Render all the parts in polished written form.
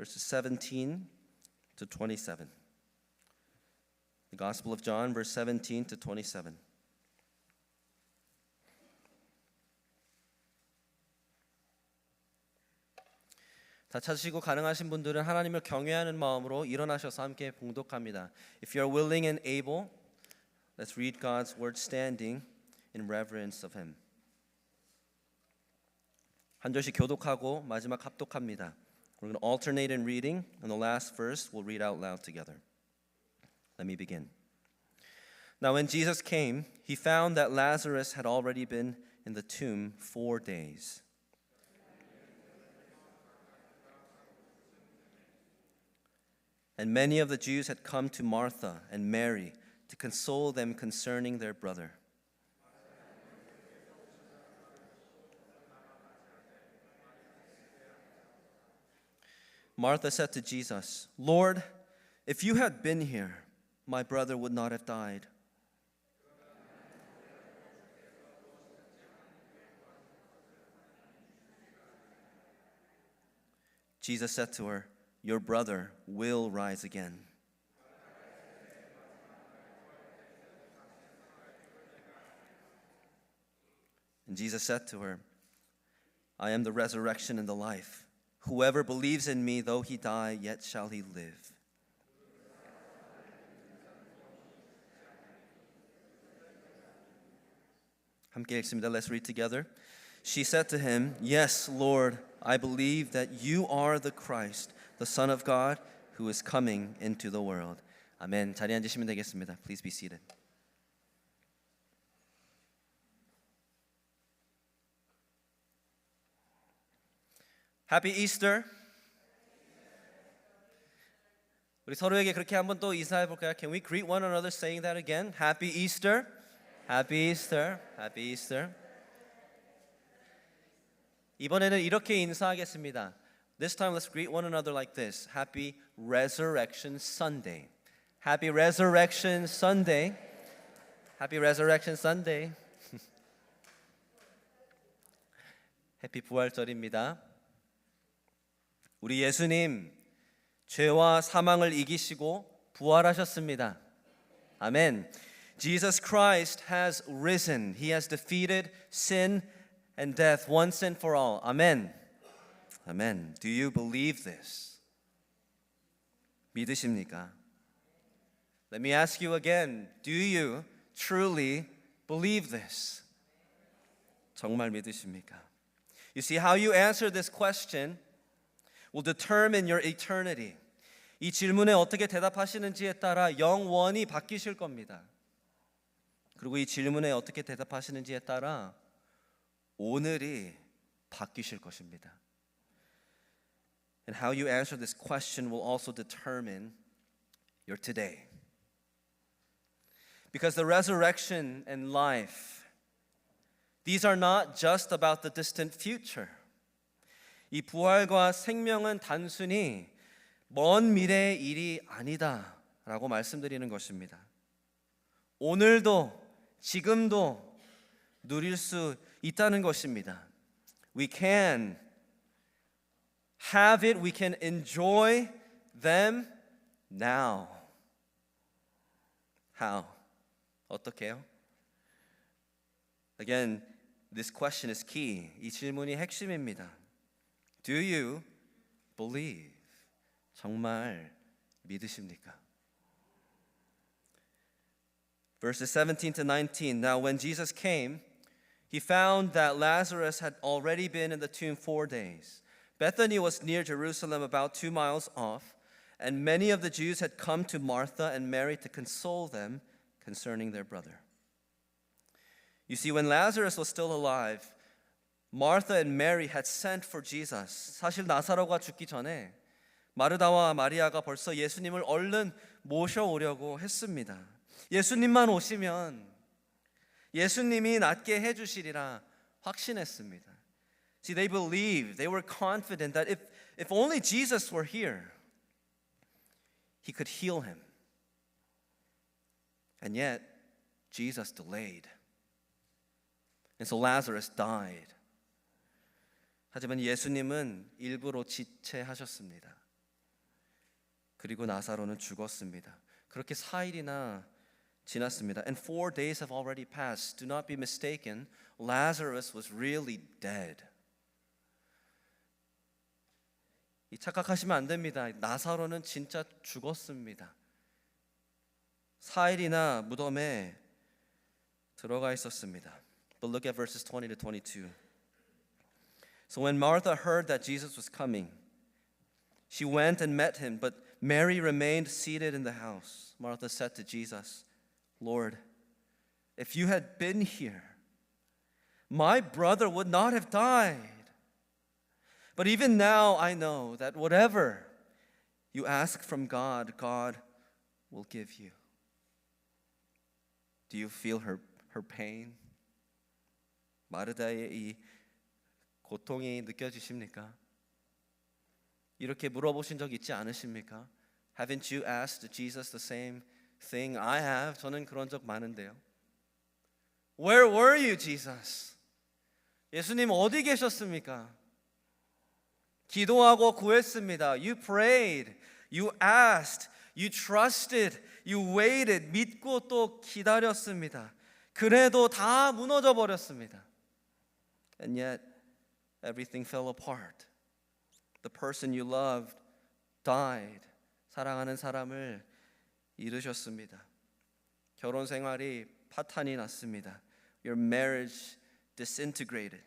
verses 17 to 27. The Gospel of John, verse 17 to 27. 다 찾으시고 가능하신 분들은 하나님을 경외하는 마음으로 일어나셔서 함께 봉독합니다. If you are willing and able, let's read God's word standing in reverence of Him. 한 절씩 교독하고 마지막 합독합니다. We're going to alternate in reading, and the last verse we'll read out loud together. Let me begin. Now when Jesus came, He found that Lazarus had already been in the tomb 4 days. And many of the Jews had come to Martha and Mary to console them concerning their brother. Martha said to Jesus, Lord, if you had been here, my brother would not have died. Jesus said to her, Your brother will rise again. And Jesus said to her, I am the resurrection and the life. Whoever believes in me, though he die, yet shall he live. 함께 읽습니다. Let's read together. She said to him, Yes, Lord, I believe that you are the Christ, the Son of God, who is coming into the world. 아멘. 자리에 앉으시면 되겠습니다. Please be seated. Happy Easter. 우리 서로에게 그렇게 한번 또 인사해 볼까요? Can we greet one another saying that again? Happy Easter. Happy Easter. Happy Easter. 이번에는 이렇게 인사하겠습니다. This time let's greet one another like this. Happy Resurrection Sunday. Happy Resurrection Sunday. Happy Resurrection Sunday. 해피 부활절입니다. 우리 예수님 죄와 사망을 이기시고 부활하셨습니다. 아멘. Jesus Christ has risen. He has defeated sin and death once and for all. Amen. Amen. Do you believe this? 믿으십니까? Let me ask you again. Do you truly believe this? 정말 믿으십니까? You see, how you answer this question will determine your eternity. 이 질문에 어떻게 대답하시는지에 따라 영원히 바뀌실 겁니다. 그리고 이 질문에 어떻게 대답하시는지에 따라 오늘이 바뀌실 것입니다. And how you answer this question will also determine your today. Because the resurrection and life, these are not just about the distant future. 이 부활과 생명은 단순히 먼 미래의 일이 아니다라고 말씀드리는 것입니다. 오늘도 지금도 누릴 수 있다는 것입니다. We can have it, we can enjoy them now. How? 어떻게요? Again, this question is key. 이 질문이 핵심입니다. Do you believe? 정말 믿으십니까? Verses 17 to 19. Now when Jesus came, he found that Lazarus had already been in the tomb 4 days. Bethany was near Jerusalem, about 2 miles off, and many of the Jews had come to Martha and Mary to console them concerning their brother. You see, when Lazarus was still alive, Martha and Mary had sent for Jesus. 사실 나사로가 죽기 전에 마르다와 마리아가 벌써 예수님을 얼른 모셔오려고 했습니다. 예수님만 오시면 예수님이 낫게 해주시리라 확신했습니다. See, they believed, they were confident that if only Jesus were here, he could heal him. And yet, Jesus delayed. And so Lazarus died. 하지만 예수님은 일부러 지체하셨습니다. 그리고 나사로는 죽었습니다. 그렇게 4일이나 지났습니다. And 4 days have already passed. Do not be mistaken. Lazarus was really dead. 착각하시면 안 됩니다. 나사로는 진짜 죽었습니다. 4일이나 무덤에 들어가 있었습니다. But look at verses 20 to 22. So when Martha heard that Jesus was coming, she went and met him, but Mary remained seated in the house. Martha said to Jesus, Lord, if you had been here, my brother would not have died. But even now I know that whatever you ask from God, God will give you. Do you feel her pain? 마르다의 이 고통이 느껴지십니까? 이렇게 물어보신 적 있지 않으십니까? Haven't you asked Jesus the same thing I have? 저는 그런 적 많은데요. Where were you, Jesus? 예수님 어디 계셨습니까? 기도하고 구했습니다. You prayed, you asked, you trusted, you waited. 믿고 또 기다렸습니다. 그래도 다 무너져 버렸습니다. And yet everything fell apart. The person you loved died. 사랑하는 사람을 잃으셨습니다. 결혼 생활이 파탄이 났습니다. Your marriage disintegrated.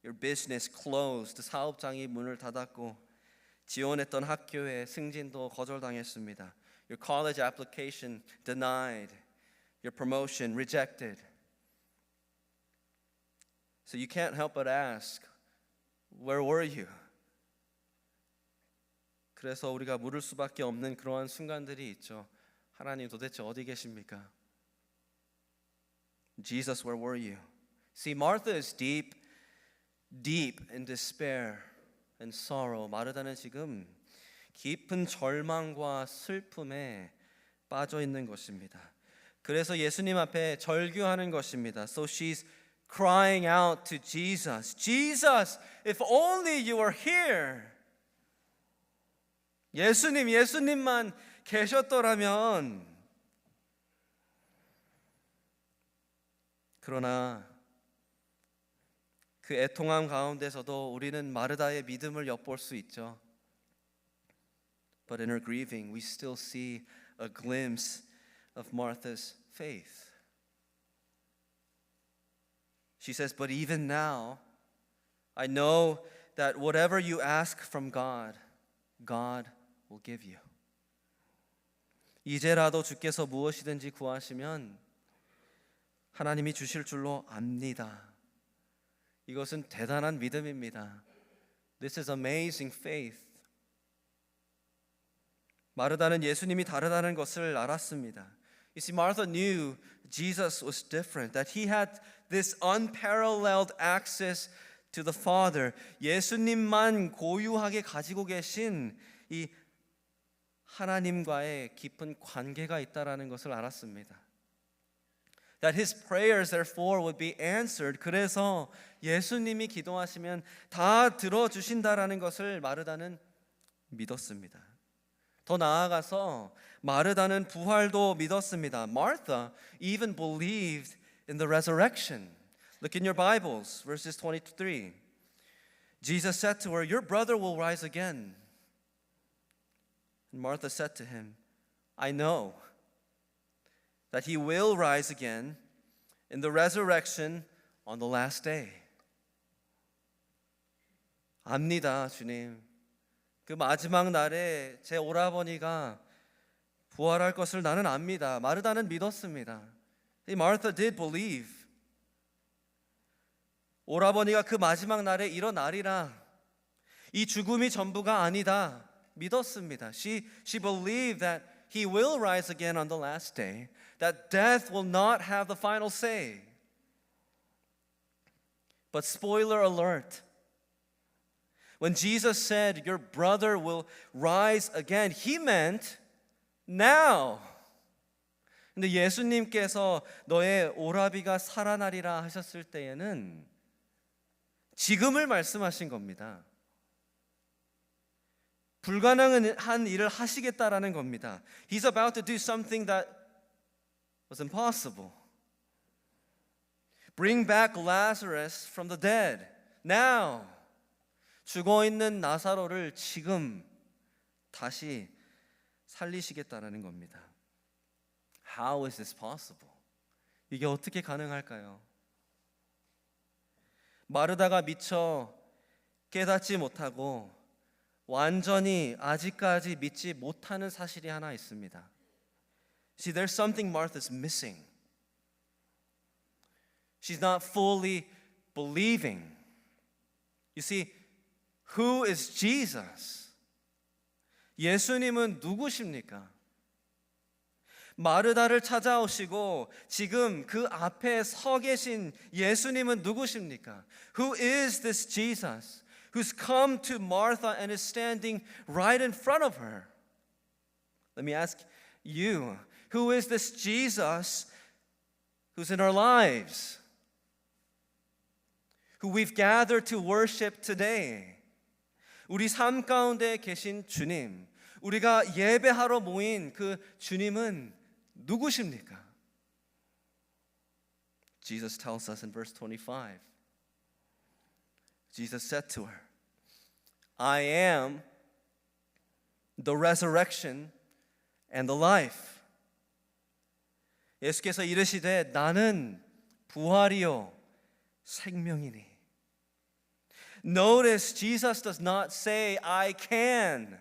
Your business closed. 사업장이 문을 닫았고 지원했던 학교의 승진도 거절당했습니다. Your college application denied. Your promotion rejected. So you can't help but ask, where were you? 그래서 우리가 물을 수밖에 없는 그러한 순간들이 있죠. 하나님 도대체 어디 계십니까? Jesus, where were you? See, Martha is deep in despair and sorrow. 마르다는 지금 깊은 절망과 슬픔에 빠져 있는 것입니다. 그래서 예수님 앞에 절규하는 것입니다. So she's crying out to Jesus. Jesus, if only you were here. 예수님만 계셨더라면. 그러나 그 애통함 가운데서도 우리는 마르다의 믿음을 엿볼 수 있죠. But in her grieving, we still see a glimpse of Martha's faith. She says, but even now, I know that whatever you ask from God, God will give you. 이제라도 주께서 무엇이든지 구하시면 하나님이 주실 줄로 압니다. 이것은 대단한 믿음입니다. This is amazing faith. 마르다는 예수님이 다르다는 것을 알았습니다. You see, Martha knew Jesus was different, that he had this unparalleled access to the Father. 예수님만 고유하게 가지고 계신 이 하나님과의 깊은 관계가 있다라는 것을 알았습니다. That his prayers therefore would be answered. 그래서 예수님이 기도하시면 다 들어주신다라는 것을 마르다는 믿었습니다. 더 나아가서 마르다는 부활도 믿었습니다. Martha even believed in the resurrection. Look in your Bibles, verses 23. Jesus said to her, your brother will rise again. And Martha said to him, I know that he will rise again in the resurrection on the last day. 압니다, 주님. 그 마지막 날에 제 오라버니가 부활할 것을 나는 압니다. 마르다는 믿었습니다. Martha did believe. 오라버니가 그 마지막 날에 일어나리라. 이 죽음이 전부가 아니다. 믿었습니다. She believed that he will rise again on the last day. That death will not have the final say. But spoiler alert. When Jesus said, your brother will rise again, he meant now. 근데 예수님께서 너의 오라비가 살아나리라 하셨을 때에는 지금을 말씀하신 겁니다. 불가능한 일을 하시겠다라는 겁니다. He's about to do something that was impossible. Bring back Lazarus from the dead. Now. 죽어 있는 나사로를 지금 다시 살리시겠다라는 겁니다. How is this possible? 이게 어떻게 가능할까요? 마르다가 미처 깨닫지 못하고 완전히 아직까지 믿지 못하는 사실이 하나 있습니다. See, there's something Martha's missing. She's not fully believing. You see, who is Jesus? 예수님은 누구십니까? 마르다를 찾아오시고 지금 그 앞에 서 계신 예수님은 누구십니까? Who is this Jesus who's come to Martha and is standing right in front of her? Let me ask you, who is this Jesus who's in our lives? Who we've gathered to worship today? 우리 삶 가운데 계신 주님, 우리가 예배하러 모인 그 주님은 누구십니까? Jesus tells us in verse 25. Jesus said to her, I am the resurrection and the life. 예수께서 이르시되 나는 부활이요 생명이니. Notice Jesus does not say I can.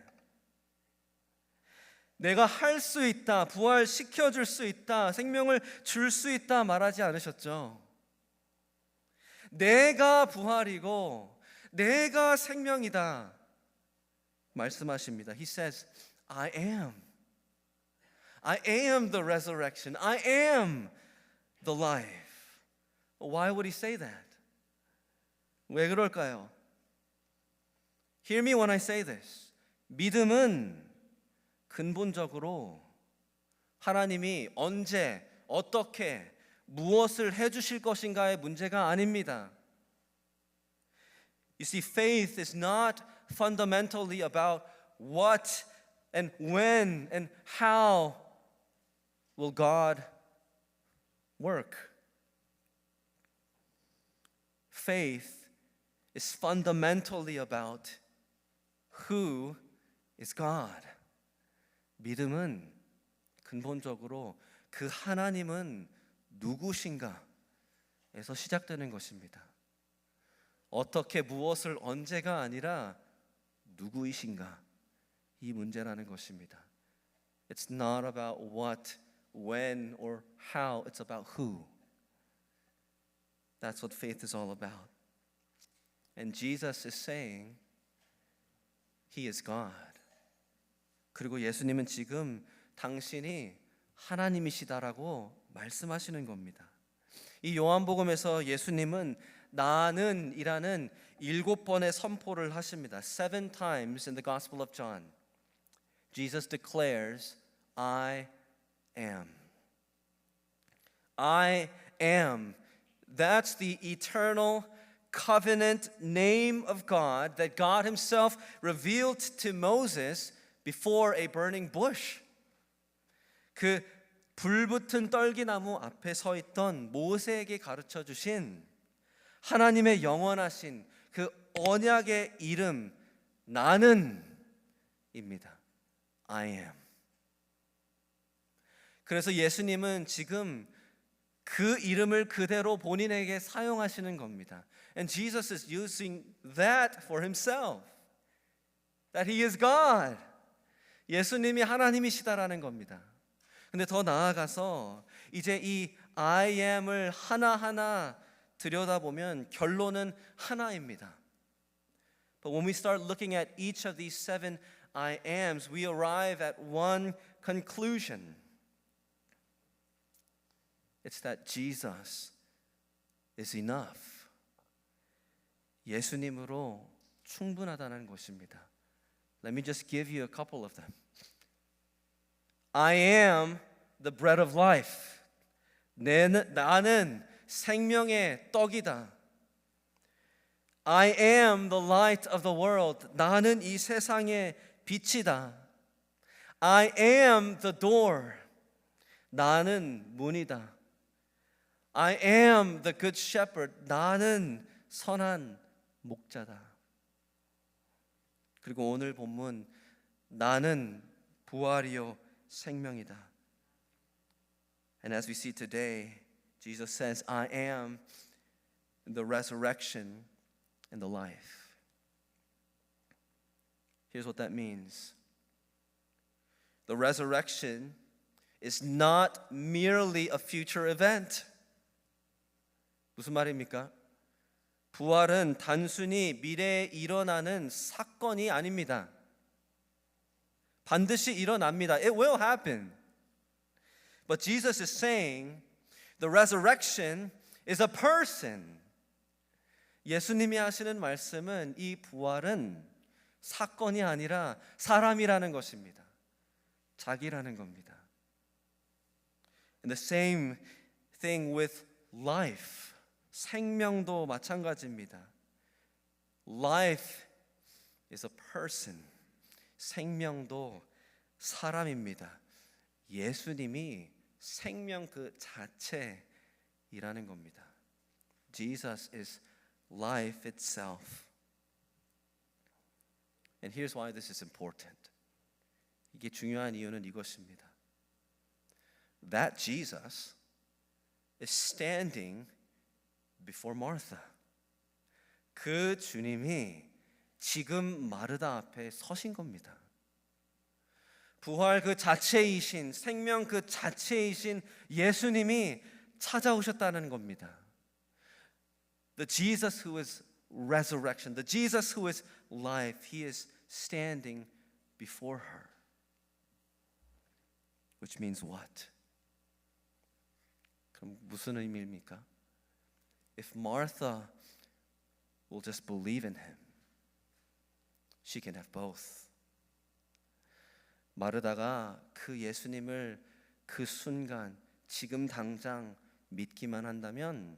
내가 할 수 있다, 부활시켜 줄 수 있다, 생명을 줄 수 있다 말하지 않으셨죠. 내가 부활이고 내가 생명이다 말씀하십니다. He says, I am. I am the resurrection. I am the life. Why would he say that? 왜 그럴까요? Hear me when I say this. 믿음은 근본적으로 하나님이 언제, 어떻게, 무엇을 해주실 것인가의 문제가 아닙니다. You see, faith is not fundamentally about what and when and how will God work. Faith is fundamentally about who is God. 믿음은 근본적으로 그 하나님은 누구신가에서 시작되는 것입니다. 어떻게 무엇을 언제가 아니라 누구이신가 이 문제라는 것입니다. It's not about what, when, or how. It's about who. That's what faith is all about. And Jesus is saying He is God. 그리고 예수님은 지금 당신이 하나님이시다라고 말씀하시는 겁니다. 이 요한복음에서 예수님은 나는 이라는 7번의 선포를 하십니다. 7 times in the Gospel of John. Jesus declares, I am. I am. That's the eternal covenant name of God that God Himself revealed to Moses before a burning bush. 그 불붙은 떨기나무 앞에 서 있던 모세에게 가르쳐 주신 하나님의 영원하신 그 언약의 이름 나는입니다. I am. 그래서 예수님은 지금 그 이름을 그대로 본인에게 사용하시는 겁니다. And Jesus is using that for himself. That he is God. 예수님이 하나님이시다라는 겁니다. 근데 더 나아가서 이제 이 I am을 하나하나 들여다보면 결론은 하나입니다. But when we start looking at each of these 7 I ams, we arrive at one conclusion. It's that Jesus is enough. 예수님으로 충분하다는 것입니다. Let me just give you a couple of them. I am the bread of life. 나는 생명의 떡이다. I am the light of the world. 나는 이 세상의 빛이다. I am the door. 나는 문이다. I am the good shepherd. 나는 선한 목자다. 그리고 오늘 본문 나는 부활이요 생명이다. And as we see today, Jesus says, I am the resurrection and the life. Here's what that means. The resurrection is not merely a future event. 무슨 말입니까? 부활은 단순히 미래에 일어나는 사건이 아닙니다. 반드시 일어납니다. It will happen. But Jesus is saying the resurrection is a person. 예수님이 하시는 말씀은 이 부활은 사건이 아니라 사람이라는 것입니다. 자기라는 겁니다. And the same thing with life. 생명도 마찬가지입니다. Life is a person. 생명도 사람입니다. 예수님이 생명 그 자체이라는 겁니다. Jesus is life itself. And here's why this is important. 이게 중요한 이유는 이것입니다. That Jesus is standing before Martha. 그 주님이 지금 마르다 앞에 서신 겁니다. 부활 그 자체이신, 생명 그 자체이신 예수님이 찾아오셨다는 겁니다. The Jesus who is resurrection, the Jesus who is life, he is standing before her. Which means what? 그럼 무슨 의미입니까? If Martha will just believe in him, she can have both. 마르다가 그 예수님을 그 순간 지금 당장 믿기만 한다면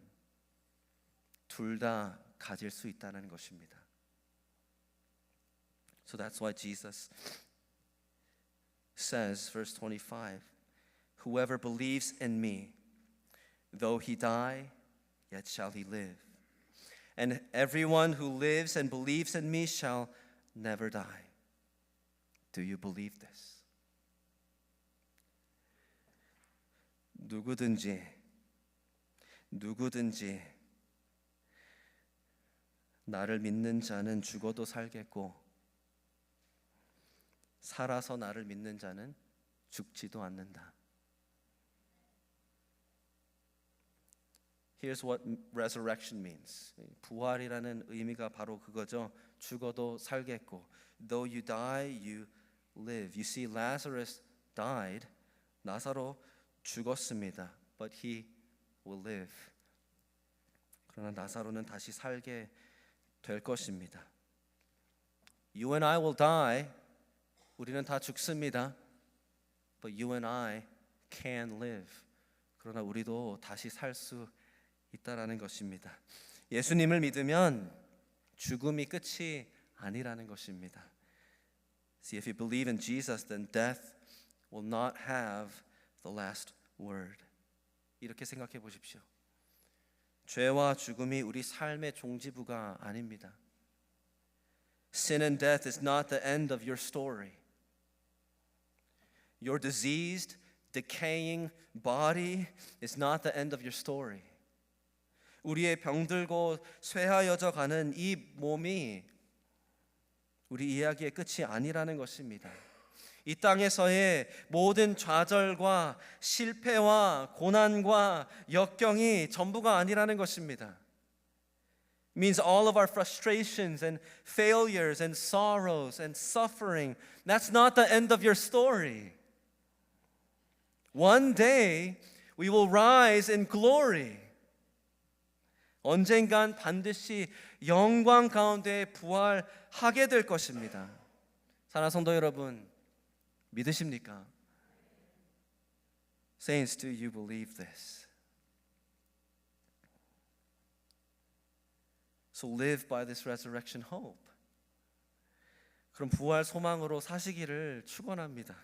둘 다 가질 수 있다는 것입니다. So that's why Jesus says, verse 25, whoever believes in me, though he die, yet shall he live. And everyone who lives and believes in me shall never die. Do you believe this? 누구든지 나를 믿는 자는 죽어도 살겠고 살아서 나를 믿는 자는 죽지도 않는다. Here's what resurrection means. 부활이라는 의미가 바로 그거죠. 죽어도 살겠고. Though you die, you live. You see, Lazarus died. 나사로 죽었습니다. But he will live. 그러나 나사로는 다시 살게 될 것입니다. You and I will die. 우리는 다 죽습니다. But you and I can live. 그러나 우리도 다시 살 수 있다라는 것입니다. 예수님을 믿으면 죽음이 끝이 아니라는 것입니다. See, if you believe in Jesus, then death will not have the last word. 이렇게 생각해 보십시오. 죄와 죽음이 우리 삶의 종지부가 아닙니다. Sin and death is not the end of your story. Your diseased, decaying body is not the end of your story. 우리의 병들고 쇠하여져 가는 이 몸이 우리 이야기의 끝이 아니라는 것입니다. 이 땅에서의 모든 좌절과 실패와 고난과 역경이 전부가 아니라는 것입니다. It means all of our frustrations and failures and sorrows and suffering, that's not the end of your story. One day we will rise in glory. 언젠간 반드시 영광 가운데 부활하게 될 것입니다. 사랑하는 성도 여러분, 믿으십니까? Saints, do you believe this? So live by this resurrection hope. 그런 부활 소망으로 사시기를 축원합니다.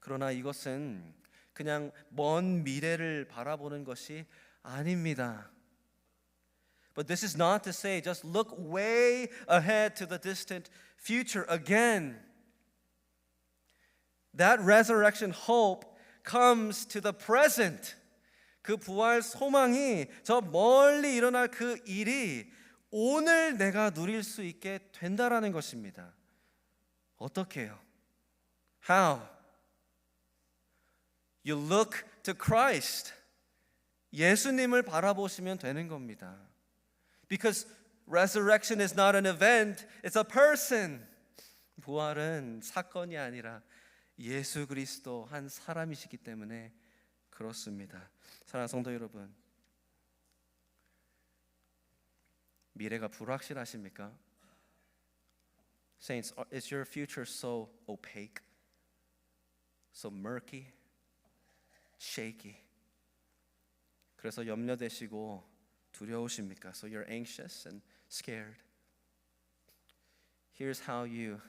그러나 이것은 그냥 먼 미래를 바라보는 것이 아닙니다. But this is not to say just look way ahead to the distant future again. That resurrection hope comes to the present. 그 부활 소망이 저 멀리 일어날 그 일이 오늘 내가 누릴 수 있게 된다라는 것입니다. 어떻게요? How? You look to Christ. 예수님을 바라보시면 되는 겁니다. Because resurrection is not an event, it's a person. 부활은 사건이 아니라 예수 그리스도 한 사람이시기 때문에 그렇습니다. 사랑하는 성도 여러분, 미래가 불확실하십니까? Saints, is your future so opaque, so murky, shaky? 그래서 염려되시고 두려우십니까? So you're anxious and scared. Here's how you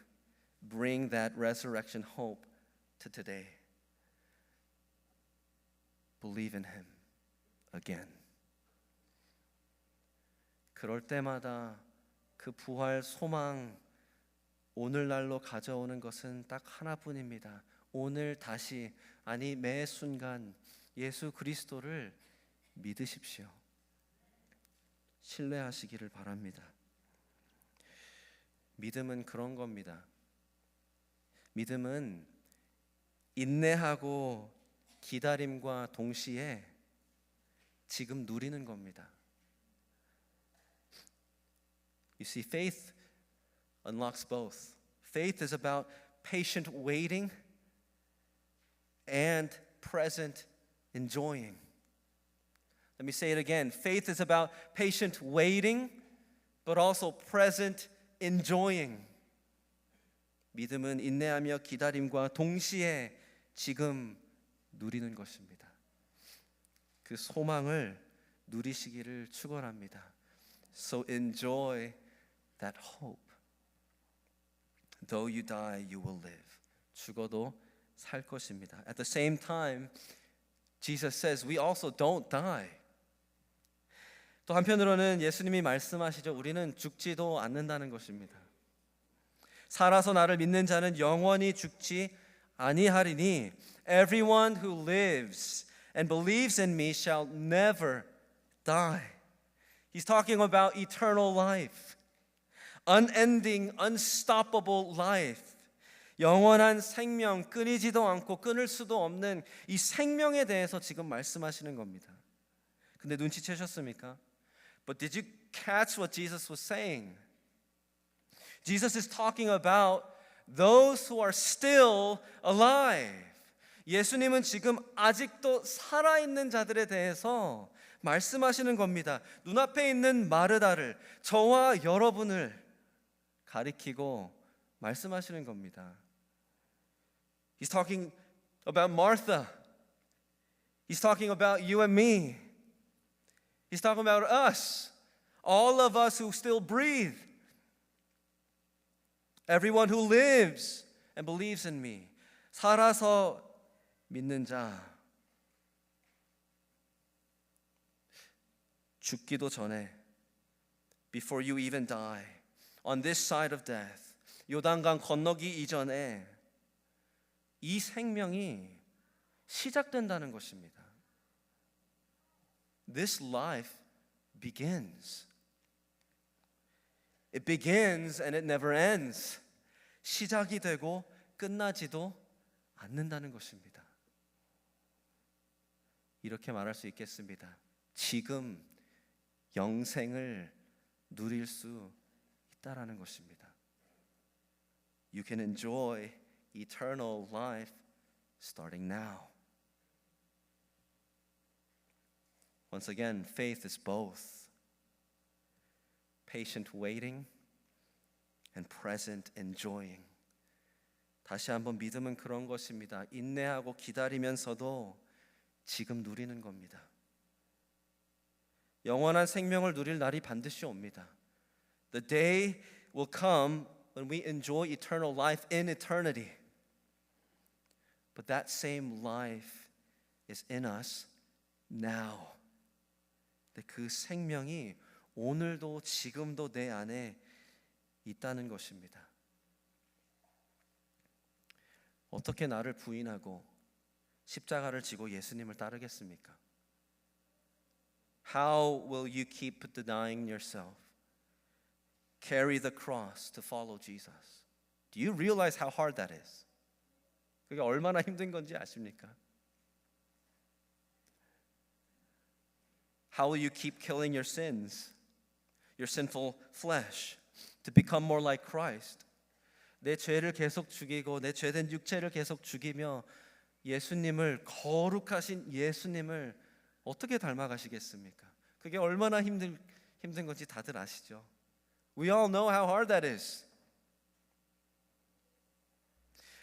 bring that resurrection hope to today. Believe in Him again. 그럴 때마다 그 부활 소망 오늘날로 가져오는 것은 딱 하나뿐입니다. 오늘 다시, 아니 매 순간 예수 그리스도를 믿으십시오. 신뢰하시기를 바랍니다. 믿음은 그런 겁니다. 믿음은 인내하고 기다림과 동시에 지금 누리는 겁니다. You see, faith unlocks both. Faith is about patient waiting and present enjoying. Let me say it again. Faith is about patient waiting, but also present enjoying. 믿음은 인내하며 기다림과 동시에 지금 누리는 것입니다. 그 소망을 누리시기를 축원합니다. So enjoy that hope. Though you die, you will live. 죽어도 살 것입니다. At the same time, Jesus says we also don't die. 또 한편으로는 예수님이 말씀하시죠. 우리는 죽지도 않는다는 것입니다. 살아서 나를 믿는 자는 영원히 죽지 아니하리니 everyone who lives and believes in me shall never die. He's talking about eternal life. Unending, unstoppable life. 영원한 생명, 끊이지도 않고 끊을 수도 없는 이 생명에 대해서 지금 말씀하시는 겁니다. 근데 눈치채셨습니까? But did you catch what Jesus was saying? Jesus is talking about those who are still alive. 예수님은 지금 아직도 살아있는 자들에 대해서 말씀하시는 겁니다. 눈앞에 있는 마르다를, 저와 여러분을 가리키고 말씀하시는 겁니다. He's talking about Martha. He's talking about you and me. He's talking about us. All of us who still breathe. Everyone who lives and believes in me. 살아서 믿는 자. 죽기도 전에, before you even die, on this side of death, 요단강 건너기 이전에 이 생명이 시작된다는 것입니다. This life begins. It begins and it never ends. 시작이 되고 끝나지도 않는다는 것입니다. 이렇게 말할 수 있겠습니다. 지금 영생을 누릴 수 있다라는 것입니다. You can enjoy eternal life starting now. Once again, faith is both patient waiting and present enjoying. 다시 한번 믿음은 그런 것입니다. 인내하고 기다리면서도 지금 누리는 겁니다. 영원한 생명을 누릴 날이 반드시 옵니다. The day will come when we enjoy eternal life in eternity. But that same life is in us now. 근데 그 생명이 오늘도 지금도 내 안에 있다는 것입니다. 어떻게 나를 부인하고 십자가를 지고 예수님을 따르겠습니까? How will you keep denying yourself? Carry the cross to follow Jesus. Do you realize how hard that is? 그게 얼마나 힘든 건지 아십니까? How will you keep killing your sins, your sinful flesh, to become more like Christ? 내 죄를 계속 죽이고 내 죄된 육체를 계속 죽이며 예수님을, 거룩하신 예수님을 어떻게 닮아가시겠습니까? 그게 얼마나 힘든 건지 다들 아시죠? We all know how hard that is.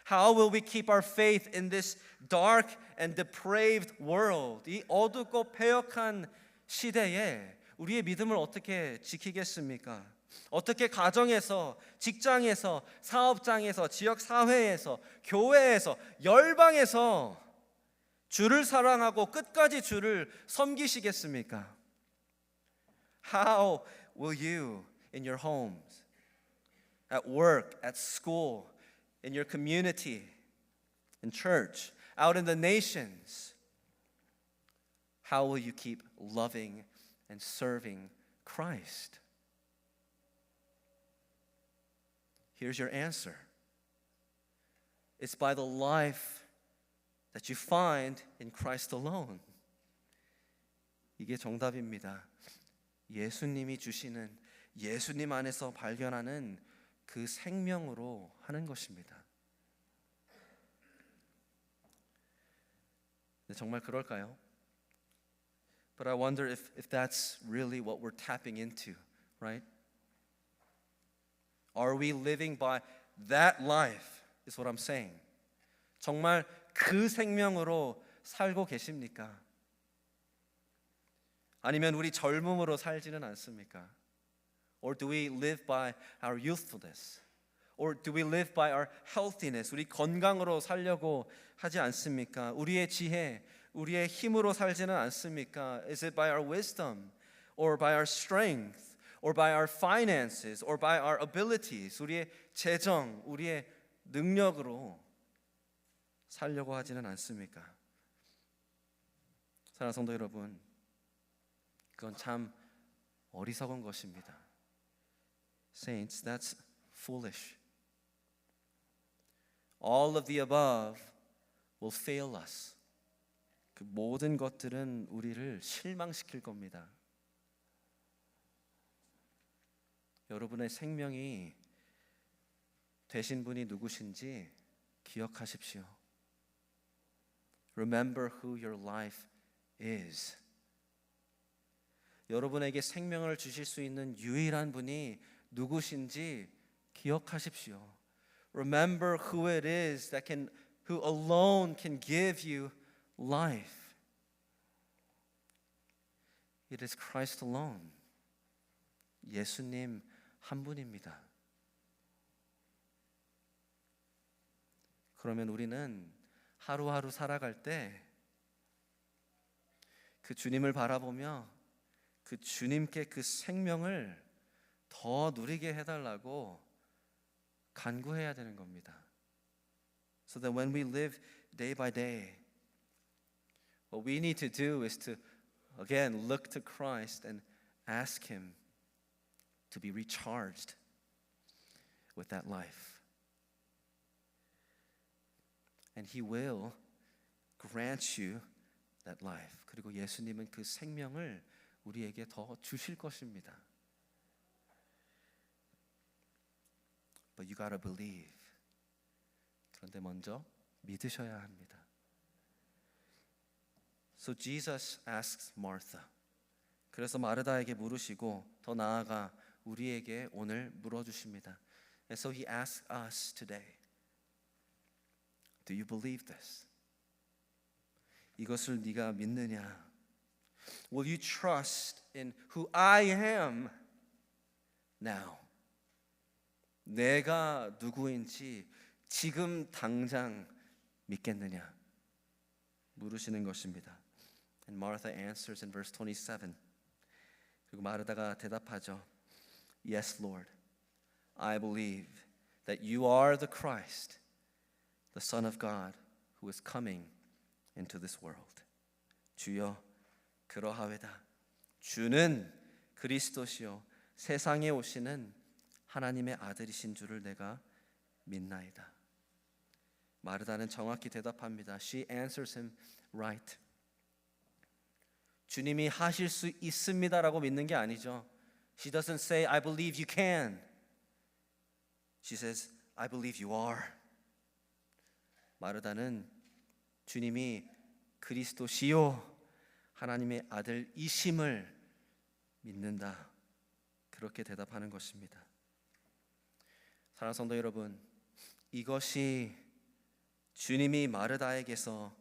How will we keep our faith in this dark and depraved world? 이 어둡고 패역한 시대에 우리의 믿음을 어떻게 지키겠습니까? 어떻게 가정에서, 직장에서, 사업장에서, 지역 사회에서, 교회에서, 열방에서 주를 사랑하고 끝까지 주를 섬기시겠습니까? How will you in your homes, at work, at school, in your community, in church, out in the nations, how will you keep loving and serving Christ? Here's your answer. It's by the life that you find in Christ alone. 이게 정답입니다. 예수님이 주시는, 예수님 안에서 발견하는 그 생명으로 하는 것입니다. 근데 정말 그럴까요? But I wonder if that's really what we're tapping into, right? Are we living by that life? Is what I'm saying. 정말 그 생명으로 살고 계십니까? 아니면 우리 젊음으로 살지는 않습니까? Or do we live by our youthfulness? Or do we live by our healthiness? 우리 건강으로 살려고 하지 않습니까? 우리의 지혜, 우리의 힘으로 살지는 않습니까? Is it by our wisdom? Or by our strength? Or by our finances? Or by our abilities? 우리의 재정, 우리의 능력으로 살려고 하지는 않습니까? 사랑하는 성도 여러분, 그건 참 어리석은 것입니다. Saints, that's foolish. All of the above will fail us. 그 모든 것들은 우리를 실망시킬 겁니다. 여러분의 생명이 되신 분이 누구신지 기억하십시오. Remember who your life is. 여러분에게 생명을 주실 수 있는 유일한 분이 누구신지 기억하십시오. Remember who it is who alone can give you life. It is Christ alone. 예수님 한 분입니다. 그러면 우리는 하루하루 살아갈 때 그 주님을 바라보며 그 주님께 그 생명을 더 누리게 해달라고 간구해야 되는 겁니다. So that when we live day by day, what we need to do is to again look to Christ and ask Him to be recharged with that life. And He will grant you that life. 그리고 예수님은 그 생명을 우리에게 더 주실 것입니다. But you gotta believe. 그런데 먼저 믿으셔야 합니다. So Jesus asks Martha. 그래서 마르다에게 물으시고 더 나아가 우리에게 오늘 물어주십니다. And so He asks us today. Do you believe this? 이것을 네가 믿느냐? Will you trust in who I am now? 내가 누구인지 지금 당장 믿겠느냐 물으시는 것입니다. And Martha answers in verse 27. 그리고 마르다가 대답하죠. Yes, Lord. I believe that you are the Christ, the Son of God, who is coming into this world. 주여, 그러하외다. 주는 그리스도시요 세상에 오시는 하나님의 아들이신 줄을 내가 믿나이다. 마르다는 정확히 대답합니다. She answers him right. 주님이 하실 수 있습니다라고 믿는 게 아니죠. She doesn't say I believe you can. She says I believe you are. 마르다는 주님이 그리스도시요 하나님의 아들이심을 믿는다. 그렇게 대답하는 것입니다. 사랑하는 성도 여러분, 이것이 주님이 마르다에게서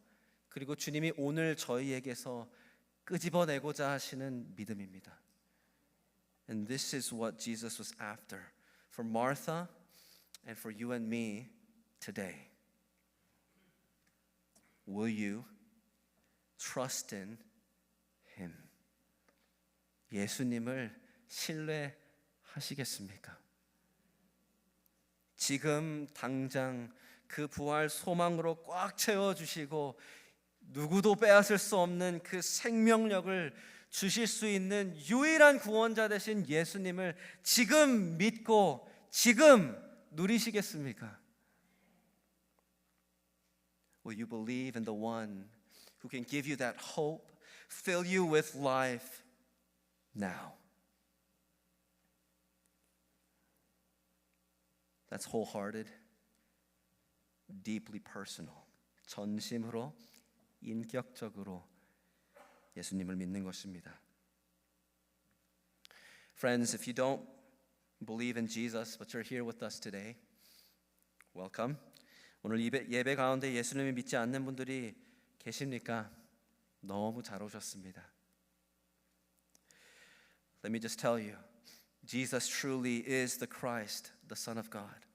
그리고 주님이 오늘 저희에게서 끄집어내고자 하시는 믿음입니다. And this is what Jesus was after for Martha and for you and me today. Will you trust in Him? 예수님을 신뢰하시겠습니까? 지금 당장 그 부활 소망으로 꽉 채워주시고 누구도 빼앗을 수 없는 그 생명력을 주실 수 있는 유일한 구원자 되신 예수님을 지금 믿고 지금 누리시겠습니까? Will you believe in the one who can give you that hope, fill you with life now? That's wholehearted, deeply personal. 전심으로, 인격적으로 예수님을 믿는 것입니다. Friends, if you don't believe in Jesus, but you're here with us today, welcome. 오늘 예배 가운데 예수님을 믿지 않는 분들이 계십니까? 너무 잘 오셨습니다. Let me just tell you, Jesus truly is the Christ, the Son of God.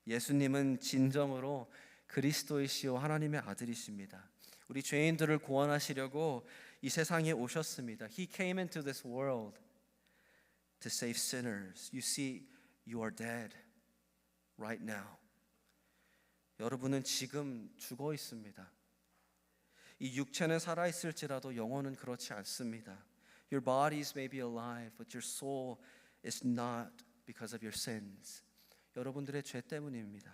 예수님은 진정으로 그리스도이시오 하나님의 아들이십니다. 우리 죄인들을 구원하시려고 이 세상에 오셨습니다. He came into this world to save sinners. You see, you are dead right now. 여러분은 지금 죽어 있습니다. 이 육체는 살아 있을지라도 영혼은 그렇지 않습니다. Your bodies may be alive, but your soul is not because of your sins. 여러분들의 죄 때문입니다.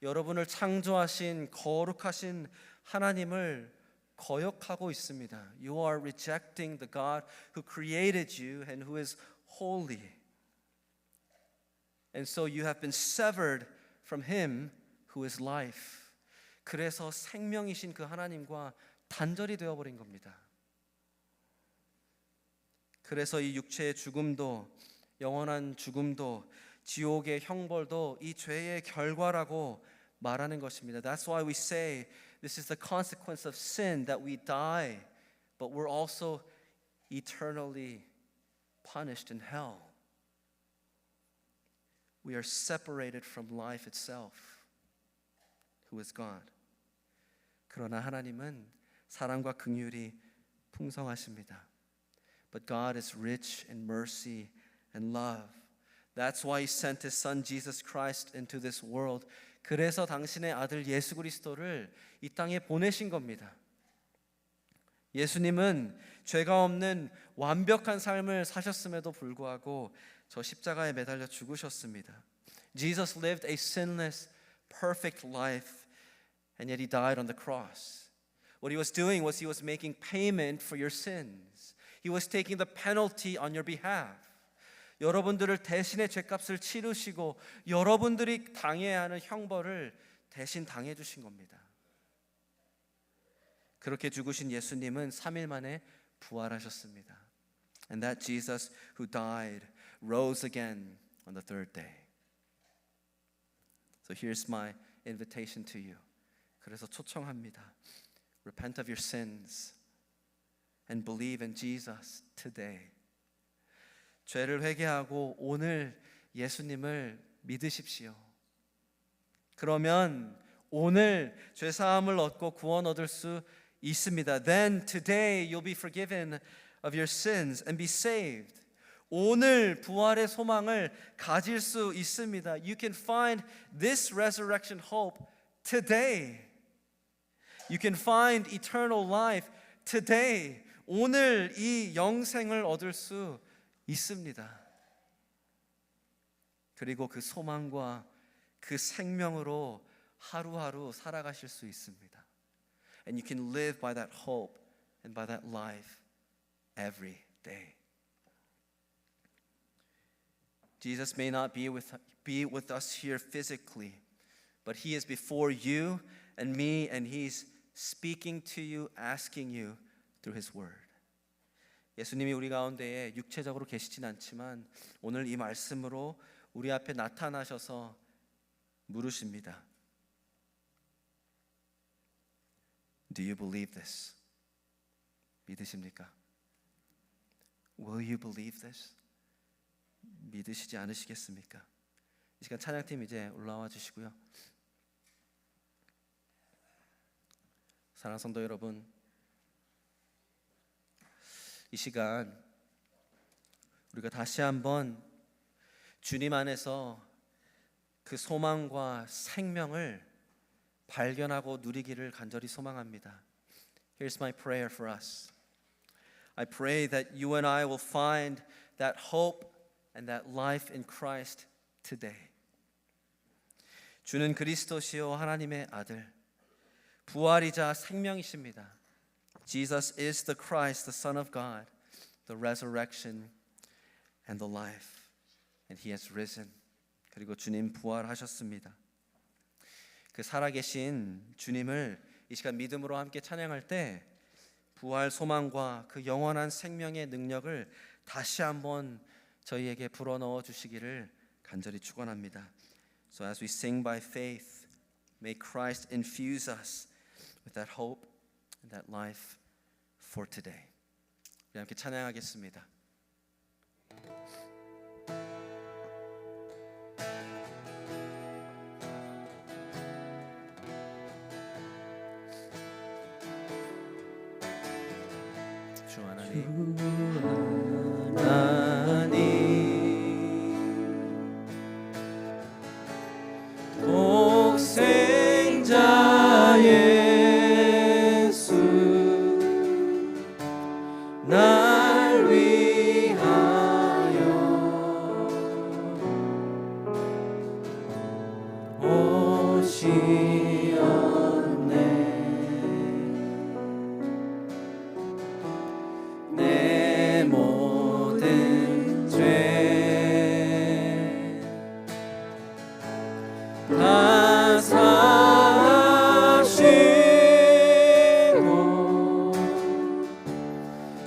여러분을 창조하신 거룩하신 하나님을 거역하고 있습니다. You are rejecting the God who created you and who is holy. And so you have been severed from him who is life. 그래서 생명이신 그 하나님과 단절이 되어버린 겁니다. 그래서 이 육체의 죽음도 영원한 죽음도 지옥의 형벌도 이 죄의 결과라고 말하는 것입니다. That's why we say this is the consequence of sin that we die, but we're also eternally punished in hell. We are separated from life itself, who is God. 그러나 하나님은 사랑과 긍휼이 풍성하십니다. But God is rich in mercy and love. That's why He sent His Son Jesus Christ into this world. 그래서 당신의 아들 예수 그리스도를 이 땅에 보내신 겁니다. 예수님은 죄가 없는 완벽한 삶을 사셨음에도 불구하고 저 십자가에 매달려 죽으셨습니다. Jesus lived a sinless, perfect life, and yet He died on the cross. What He was doing was He was making payment for your sins. He was taking the penalty on your behalf. 여러분들을 대신의 죄값을 치르시고 여러분들이 당해야 하는 형벌을 대신 당해 주신 겁니다. 그렇게 죽으신 예수님은 3일 만에 부활하셨습니다. And that Jesus who died rose again on the third day. So here's my invitation to you. 그래서 초청합니다. Repent of your sins and believe in Jesus today. 죄를 회개하고 오늘 예수님을 믿으십시오. 그러면 오늘 죄사함을 얻고 구원 얻을 수 있습니다. Then today you'll be forgiven of your sins and be saved. 오늘 부활의 소망을 가질 수 있습니다. You can find this resurrection hope today. You can find eternal life today. 오늘 이 영생을 얻을 수 있습니다. 그리고 그 소망과 그 생명으로 하루하루 살아가실 수 있습니다. And you can live by that hope and by that life every day. Jesus may not be with us here physically, but He is before you and me, and He's speaking to you, asking you through His word. 예수님이 우리 가운데에 육체적으로 계시진 않지만 오늘 이 말씀으로 우리 앞에 나타나셔서 물으십니다. Do you believe this? 믿으십니까? Will you believe this? 믿으시지 않으시겠습니까? 이 시간 찬양팀 이제 올라와 주시고요. 사랑하는 성도 여러분, 이 시간 우리가 다시 한번 주님 안에서 그 소망과 생명을 발견하고 누리기를 간절히 소망합니다. Here's my prayer for us. I pray that you and I will find that hope and that life in Christ today. 주는 그리스도시요 하나님의 아들, 부활이자 생명이십니다. Jesus is the Christ, the Son of God, the resurrection and the life. And He has risen. 그리고 주님 부활하셨습니다. 그 살아계신 주님을 이 시간 믿음으로 함께 찬양할 때 부활 소망과 그 영원한 생명의 능력을 다시 한번 저희에게 불어넣어 주시기를 간절히 축원합니다. So as we sing by faith, may Christ infuse us with that hope and that life for today. 우리 함께 찬양하겠습니다. 주 하나님, 독생자 예수 날 위하여 오시었네. 내 모든 죄 다 사하시고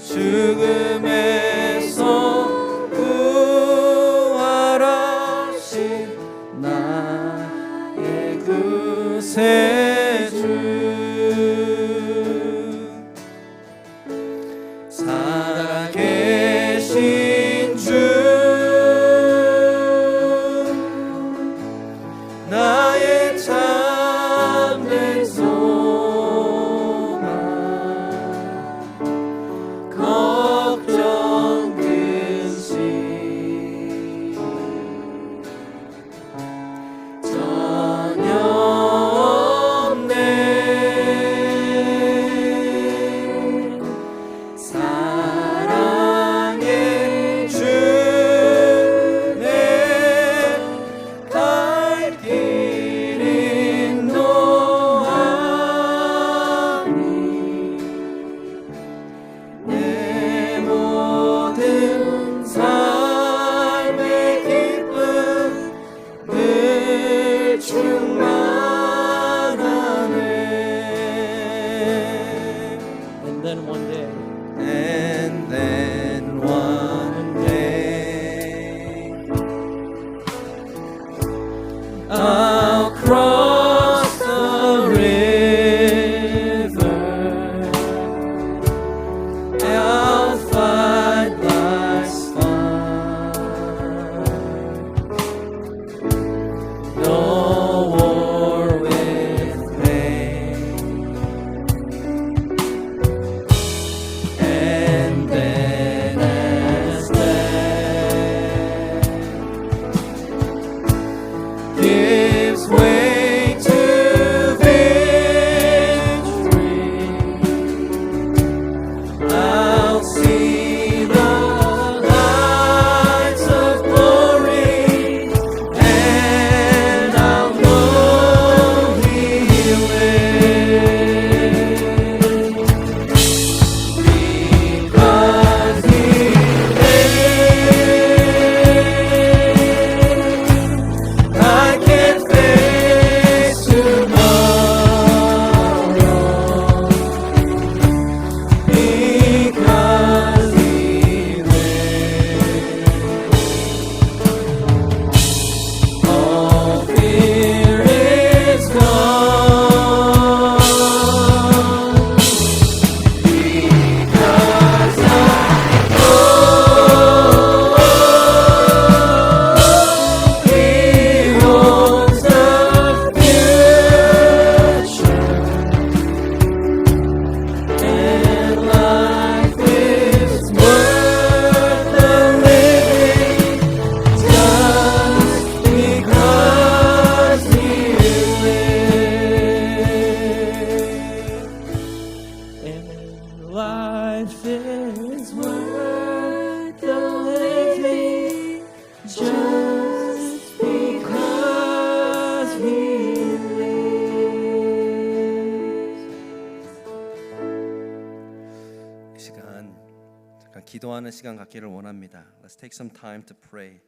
죽음에서 부활하신 나의 구세주 살아계신 주 나의 참된 소망 걱정 근심 전혀 없네. 기도하는 시간 갖기를 원합니다. Let's take some time to pray.